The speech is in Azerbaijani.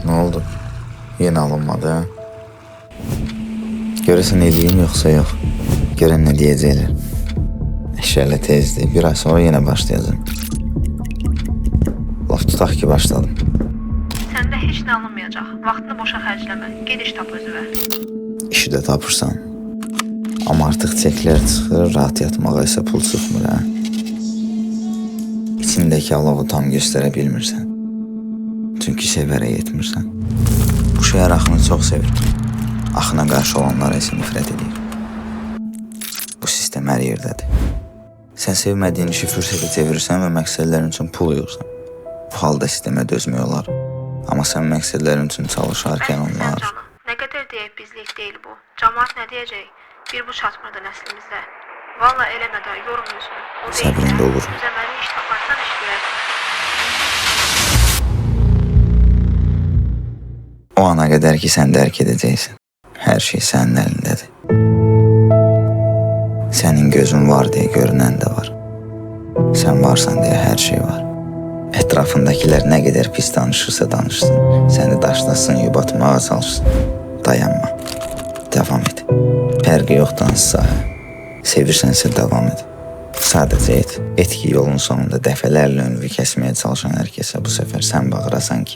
Ne oldu? Yine alınmadı ha? Görəsən eləyim yoxsa yox? Görən nə deyəcəklər? Əşyalə tezdir. Bir ay sonra yenə başlayacağım. Laf tutaq ki başladım. Səndə heç nə alınmayacaq. Vaxtını boşa xərcləmə. Ged iş tap özünə. İşi də tapırsan. Amma artıq çeklər çıxır, rahat yatmağa isə pul çıxmır ha. İçindəki alovu tam göstərə bilmirsən. Çünki sevərək etmirsən. Bu şəhər axını çox sevir. Axına qarşı olanlara isə nifrət edir. Bu sistem hər yerdədir. Sən sevmədiyin işi fürsətə çevirirsən və məqsədlərin üçün pul yığırsan. Bu halda sistemə dözmək olar. Amma sən məqsədlərin üçün çalışarkən onlar... Canım, nə qədər deyək bizlik deyil bu. Cəmaət nə deyəcək? Bir bu çatmırdı nəslimizdə. Valla eləmə də, yorum özünü. O Səbrində olur. Düzəməli iş taparsan iş görərsən. O ana qədər ki sən dərk edəcəksən. Hər şey sənin əlindədir. Sənin gözün var deyə görünən də var. Sən varsan deyə hər şey var. Ətrafındakilər nə qədər pis danışırsa danışsın, səni daşlasın, yubatmağa çalışsın. Dayanma. Devam et. Fərqi yoxdansa, sevirsənsə devam et. Sadəcə et. Et ki, yolun sonunda dəfələrlə önünü kəsməyə çalışan hər kəsə bu səfər sən bağırasan ki,